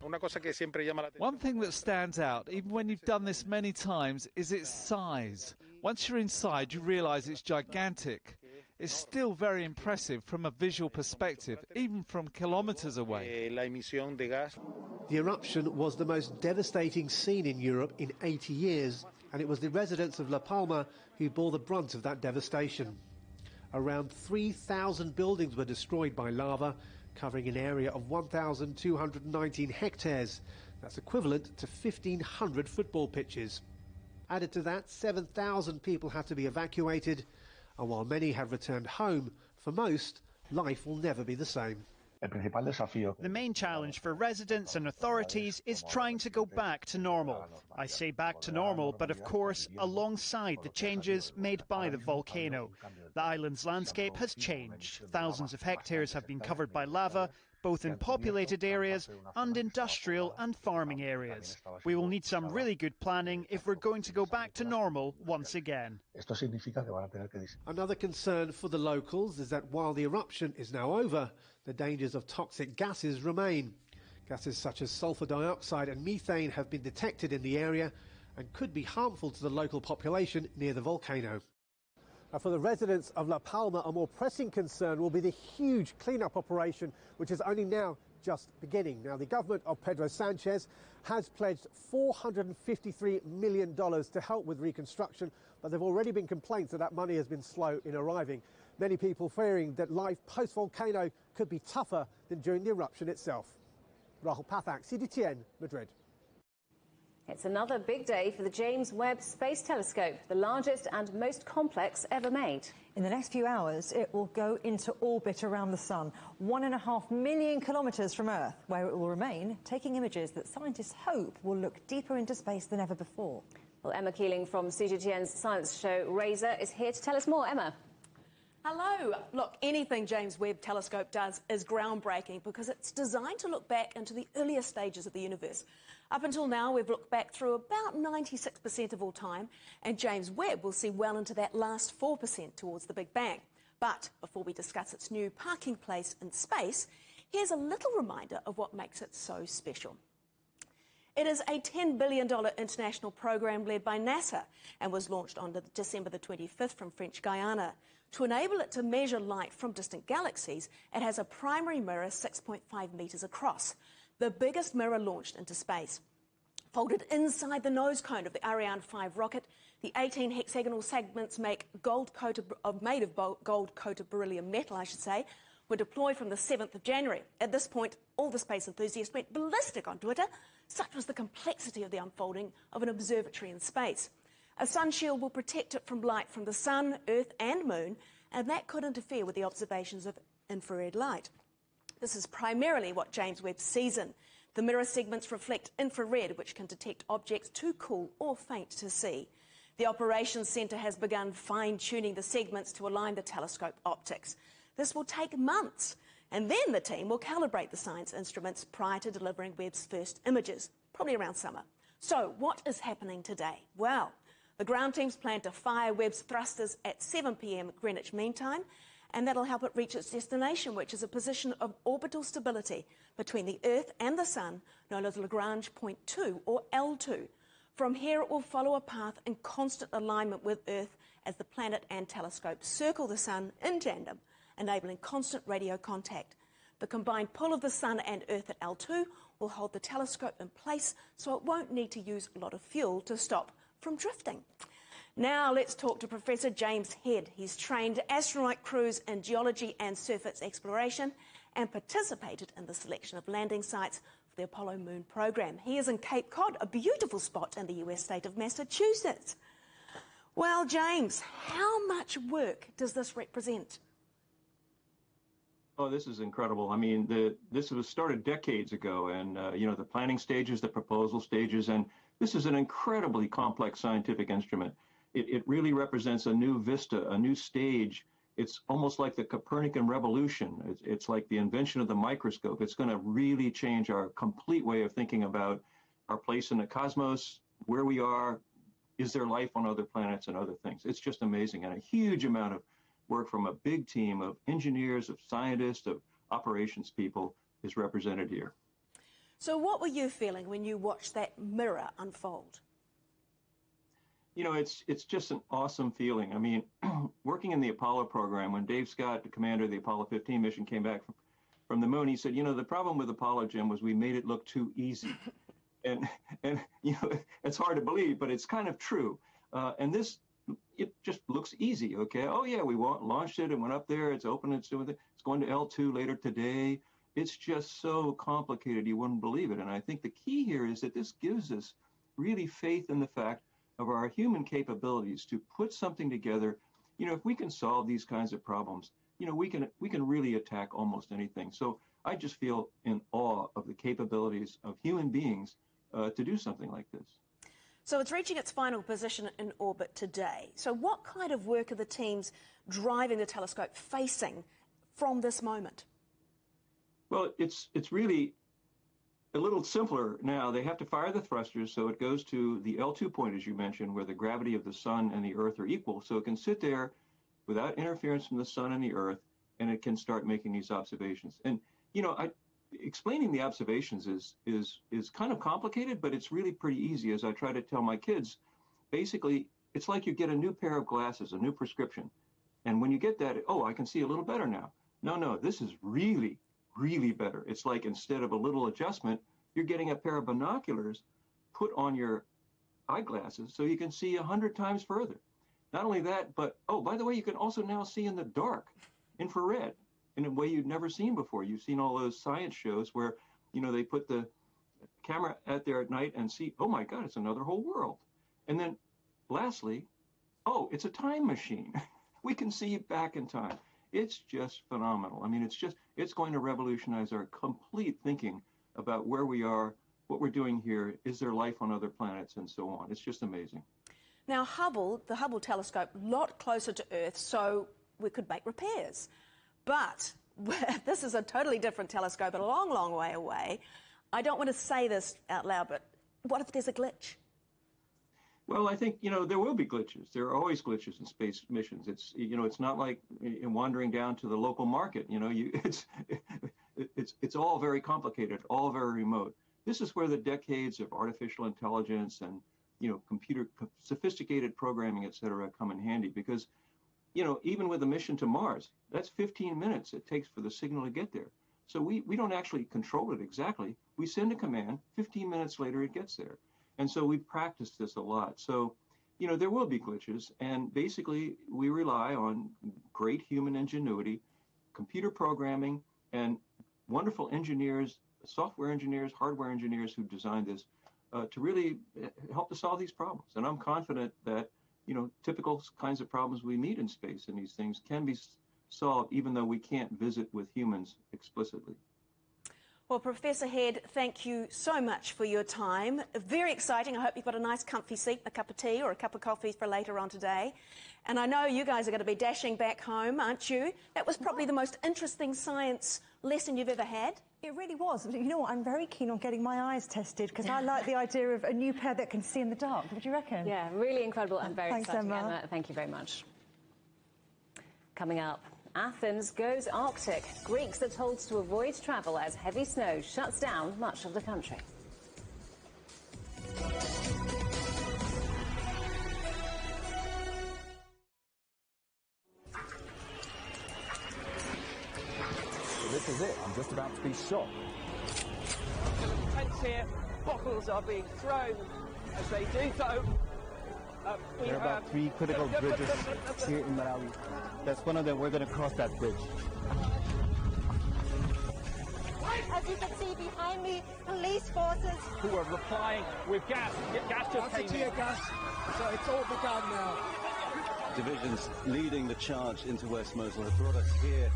One thing that stands out, even when you've done this many times, is its size. Once you're inside, you realise it's gigantic. It's still very impressive from a visual perspective, even from kilometres away. The eruption was the most devastating scene in Europe in 80 years, and it was the residents of La Palma who bore the brunt of that devastation. Around 3,000 buildings were destroyed by lava, covering an area of 1,219 hectares. That's equivalent to 1,500 football pitches. Added to that, 7,000 people had to be evacuated, and while many have returned home, for most, life will never be the same. The main challenge for residents and authorities is trying to go back to normal. I say back to normal, but of course, alongside the changes made by the volcano. The island's landscape has changed. Thousands of hectares have been covered by lava, both in populated areas and industrial and farming areas. We will need some really good planning if we're going to go back to normal once again. Another concern for the locals is that while the eruption is now over, the dangers of toxic gases remain. Gases such as sulfur dioxide and methane have been detected in the area and could be harmful to the local population near the volcano. For the residents of La Palma, a more pressing concern will be the huge clean-up operation, which is only now just beginning. Now, the government of Pedro Sanchez has pledged $453 million to help with reconstruction, but there have already been complaints that money has been slow in arriving. Many people fearing that life post-volcano could be tougher than during the eruption itself. Rahul Pathak, CGTN, Madrid. It's another big day for the James Webb Space Telescope, the largest and most complex ever made. In the next few hours, it will go into orbit around the sun, 1.5 million kilometres from Earth, where it will remain, taking images that scientists hope will look deeper into space than ever before. Well, Emma Keeling from CGTN's science show Razor is here to tell us more. Emma. Hello. Look, anything James Webb Telescope does is groundbreaking because it's designed to look back into the earlier stages of the universe. Up until now, we've looked back through about 96% of all time, and James Webb will see well into that last 4% towards the Big Bang. But before we discuss its new parking place in space, here's a little reminder of what makes it so special. It is a $10 billion international program led by NASA and was launched on December the 25th from French Guiana. To enable it to measure light from distant galaxies, it has a primary mirror 6.5 metres across, the biggest mirror launched into space. Folded inside the nose cone of the Ariane 5 rocket, the 18 hexagonal segments made of gold-coated beryllium metal, were deployed from the 7th of January. At this point, all the space enthusiasts went ballistic on Twitter. Such was the complexity of the unfolding of an observatory in space. A sun shield will protect it from light from the sun, Earth and Moon, and that could interfere with the observations of infrared light. This is primarily what James Webb sees in. The mirror segments reflect infrared, which can detect objects too cool or faint to see. The Operations Centre has begun fine-tuning the segments to align the telescope optics. This will take months, and then the team will calibrate the science instruments prior to delivering Webb's first images, probably around summer. So, what is happening today? Well, the ground teams plan to fire Webb's thrusters at 7 p.m. Greenwich Mean Time, and that'll help it reach its destination, which is a position of orbital stability between the Earth and the Sun, known as Lagrange Point 2, or L2. From here, it will follow a path in constant alignment with Earth as the planet and telescope circle the Sun in tandem, enabling constant radio contact. The combined pull of the Sun and Earth at L2 will hold the telescope in place, so it won't need to use a lot of fuel to stop from drifting. Now let's talk to Professor James Head. He's trained astronaut crews in geology and surface exploration and participated in the selection of landing sites for the Apollo Moon program. He is in Cape Cod, a beautiful spot in the US state of Massachusetts. Well, James, how much work does this represent? Oh, this is incredible. I mean, this was started decades ago, and the planning stages, the proposal stages, and this is an incredibly complex scientific instrument. It really represents a new vista, a new stage. It's almost like the Copernican revolution. It's like the invention of the microscope. It's going to really change our complete way of thinking about our place in the cosmos, where we are, is there life on other planets and other things. It's just amazing, and a huge amount of work from a big team of engineers, of scientists, of operations people is represented here. So what were you feeling when you watched that mirror unfold? You know, it's just an awesome feeling. I mean, working in the Apollo program, when Dave Scott, the commander of the Apollo 15 mission, came back from the moon, he said, the problem with Apollo, Jim, was we made it look too easy. and it's hard to believe, but it's kind of true. And this, it just looks easy, okay? Oh, yeah, we launched it and went up there. It's open. It's doing it. It's going to L2 later today. It's just so complicated, you wouldn't believe it. And I think the key here is that this gives us really faith in the fact of our human capabilities to put something together. If we can solve these kinds of problems, we can really attack almost anything. So I just feel in awe of the capabilities of human beings to do something like this. So it's reaching its final position in orbit today. So what kind of work are the teams driving the telescope facing from this moment? Well, it's really a little simpler now. They have to fire the thrusters, so it goes to the L2 point, as you mentioned, where the gravity of the sun and the Earth are equal. So it can sit there without interference from the sun and the Earth, and it can start making these observations. And, explaining the observations is kind of complicated, but it's really pretty easy. As I try to tell my kids, basically, it's like you get a new pair of glasses, a new prescription. And when you get that, oh, I can see a little better now. No, this is really, really better. It's like instead of a little adjustment, you're getting a pair of binoculars put on your eyeglasses so you can see 100 times further. Not only that, but, oh, by the way, you can also now see in the dark, infrared, in a way you've never seen before. You've seen all those science shows where, you know, they put the camera out there at night and see, oh my God, it's another whole world. And then lastly, oh, it's a time machine. We can see back in time. It's just phenomenal. I mean, it's going to revolutionize our complete thinking about where we are, what we're doing here, is there life on other planets, and so on. It's just amazing. Now, the Hubble telescope, a lot closer to Earth, so we could make repairs. But this is a totally different telescope, a long, long way away. I don't want to say this out loud, but what if there's a glitch? Well, I think, you know, there will be glitches. There are always glitches in space missions. It's, you know, it's not like wandering down to the local market. You know, it's all very complicated, all very remote. This is where the decades of artificial intelligence and, you know, sophisticated programming, et cetera, come in handy because, you know, even with a mission to Mars, that's 15 minutes it takes for the signal to get there. So we don't actually control it exactly. We send a command, 15 minutes later it gets there. And so we've practiced this a lot. So, you know, there will be glitches. And basically, we rely on great human ingenuity, computer programming, and wonderful engineers, software engineers, hardware engineers who designed this to really help to solve these problems. And I'm confident that, you know, typical kinds of problems we meet in space and these things can be solved even though we can't visit with humans explicitly. Well, Professor Head, thank you so much for your time. Very exciting. I hope you've got a nice comfy seat, a cup of tea or a cup of coffee for later on today. And I know you guys are going to be dashing back home, aren't you? That was probably the most interesting science lesson you've ever had. It really was. You know what? I'm very keen on getting my eyes tested because I like the idea of a new pair that can see in the dark. What do you reckon? Yeah, really incredible and very exciting. Emma. Emma, thank you very much. Coming up, Athens goes Arctic. Greeks are told to avoid travel as heavy snow shuts down much of the country. This is it. I'm just about to be shot. Tents here. Bottles are being thrown as they do so. There are about 3 critical bridges here in Malawi. That's one of them. We're going to cross that bridge. As you can see behind me, police forces who are replying with gas. Gas just came in. Tear gas. So it's all begun now. Divisions leading the charge into West Mosul have brought us here.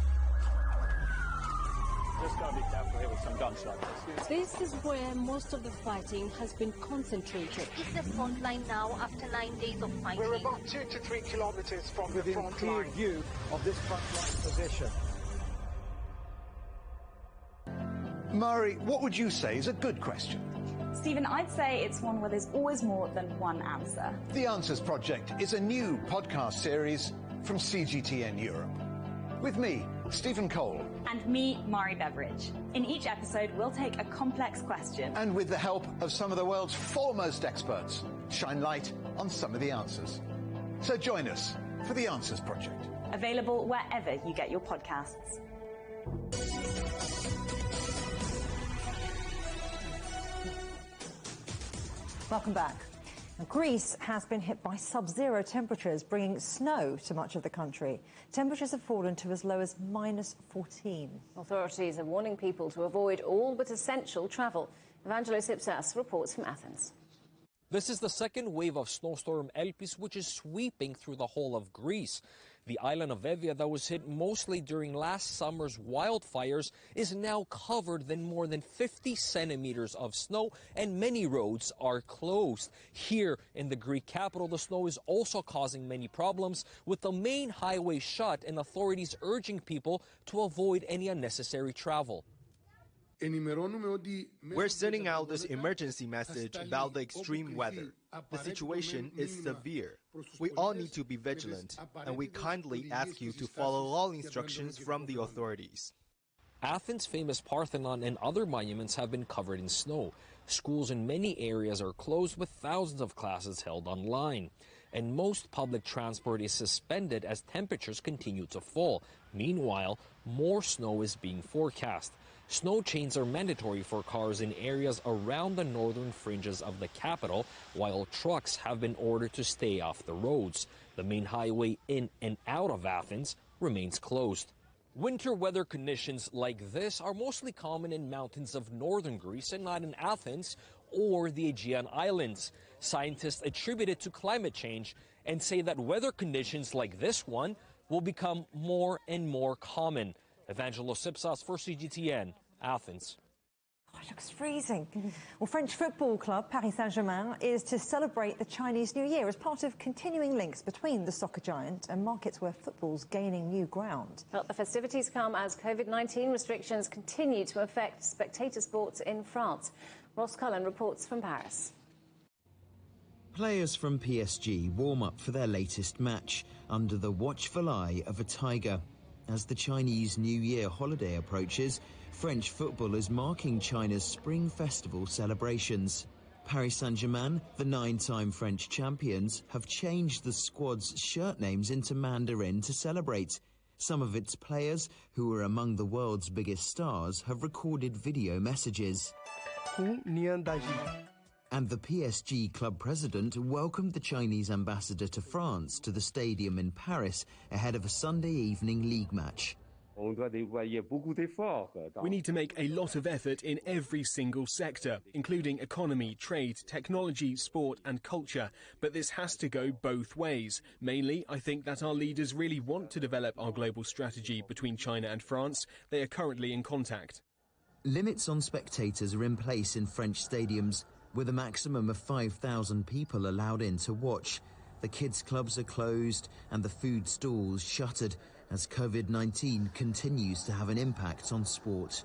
Just got to be careful here with some gunshots. This is where most of the fighting has been concentrated. Is the front line now after 9 days of fighting? We're about 2 to 3 kilometers from the front clear line. view of this front line position. Mari, what would you say is a good question? Stephen, I'd say it's one where there's always more than one answer. The Answers Project is a new podcast series from CGTN Europe. With me, Stephen Cole. And me, Mari Beveridge. In each episode, we'll take a complex question. And with the help of some of the world's foremost experts, shine light on some of the answers. So join us for The Answers Project. Available wherever you get your podcasts. Welcome back. Greece has been hit by sub-zero temperatures, bringing snow to much of the country. Temperatures have fallen to as low as -14. Authorities are warning people to avoid all but essential travel. Evangelos Ipsas reports from Athens. This is the second wave of snowstorm Elpis, which is sweeping through the whole of Greece. The island of Evia, that was hit mostly during last summer's wildfires, is now covered in more than 50 centimeters of snow, and many roads are closed. Here in the Greek capital, the snow is also causing many problems, with the main highway shut and authorities urging people to avoid any unnecessary travel. We're sending out this emergency message about the extreme weather. The situation is severe. We all need to be vigilant, and we kindly ask you to follow all instructions from the authorities. Athens' famous Parthenon and other monuments have been covered in snow. Schools in many areas are closed, with thousands of classes held online. and most public transport is suspended as temperatures continue to fall. Meanwhile, more snow is being forecast. Snow chains are mandatory for cars in areas around the northern fringes of the capital, while trucks have been ordered to stay off the roads. The main highway in and out of Athens remains closed. Winter weather conditions like this are mostly common in mountains of northern Greece and not in Athens or the Aegean Islands. Scientists attribute it to climate change and say that weather conditions like this one will become more and more common. Evangelos Sipsas for CGTN, Athens. Oh, it looks freezing. Well, French football club Paris Saint-Germain is to celebrate the Chinese New Year as part of continuing links between the soccer giant and markets where football's gaining new ground. Well, the festivities come as COVID-19 restrictions continue to affect spectator sports in France. Ross Cullen reports from Paris. Players from PSG warm up for their latest match under the watchful eye of a tiger. As the Chinese New Year holiday approaches, French football is marking China's Spring Festival celebrations. Paris Saint-Germain, the 9-time French champions, have changed the squad's shirt names into Mandarin to celebrate. Some of its players, who are among the world's biggest stars, have recorded video messages. And the PSG club president welcomed the Chinese ambassador to France to the stadium in Paris ahead of a Sunday evening league match. We need to make a lot of effort in every single sector, including economy, trade, technology, sport and culture. But this has to go both ways. Mainly, I think that our leaders really want to develop our global strategy between China and France. They are currently in contact. Limits on spectators are in place in French stadiums, with a maximum of 5,000 people allowed in to watch. The kids' clubs are closed and the food stalls shuttered as COVID-19 continues to have an impact on sport.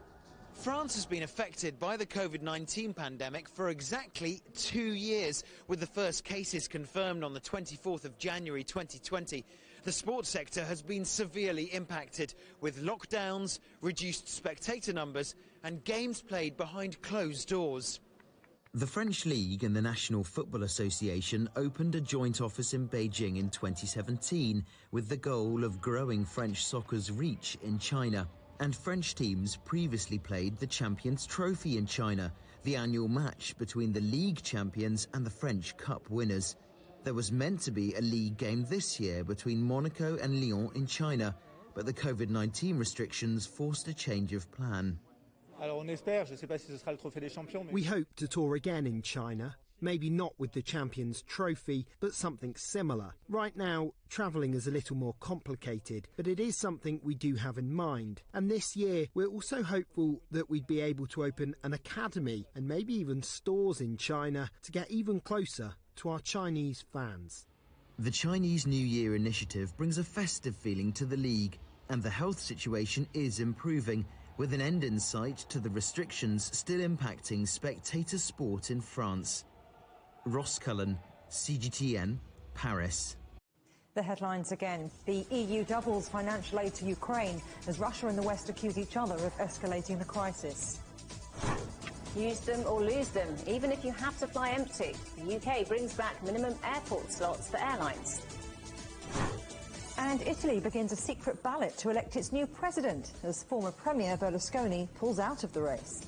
France has been affected by the COVID-19 pandemic for exactly 2 years, with the first cases confirmed on the 24th of January 2020. The sports sector has been severely impacted, with lockdowns, reduced spectator numbers and games played behind closed doors. The French League and the National Football Association opened a joint office in Beijing in 2017 with the goal of growing French soccer's reach in China. And French teams previously played the Champions Trophy in China, the annual match between the league champions and the French Cup winners. There was meant to be a league game this year between Monaco and Lyon in China, but the COVID-19 restrictions forced a change of plan. We hope to tour again in China, maybe not with the Champions Trophy, but something similar. Right now, travelling is a little more complicated, but it is something we do have in mind. And this year, we're also hopeful that we'd be able to open an academy and maybe even stores in China to get even closer to our Chinese fans. The Chinese New Year initiative brings a festive feeling to the league, and the health situation is improving, with an end in sight to the restrictions still impacting spectator sport in France. Ross Cullen, CGTN, Paris. The headlines again. The EU doubles financial aid to Ukraine as Russia and the West accuse each other of escalating the crisis. Use them or lose them, even if you have to fly empty. The UK brings back minimum airport slots for airlines. And Italy begins a secret ballot to elect its new president as former Premier Berlusconi pulls out of the race.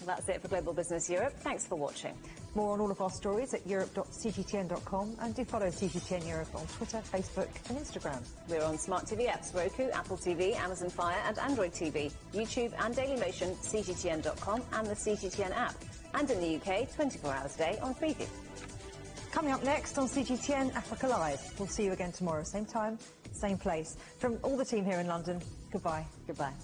Well, that's it for Global Business Europe. Thanks for watching. More on all of our stories at europe.cgtn.com, and do follow CGTN Europe on Twitter, Facebook and Instagram. We're on smart TV apps, Roku, Apple TV, Amazon Fire and Android TV, YouTube and Dailymotion, cgtn.com and the CGTN app. And in the UK, 24 hours a day on Freeview. Coming up next on CGTN Africa Live. We'll see you again tomorrow, same time, same place. From all the team here in London, goodbye. Goodbye.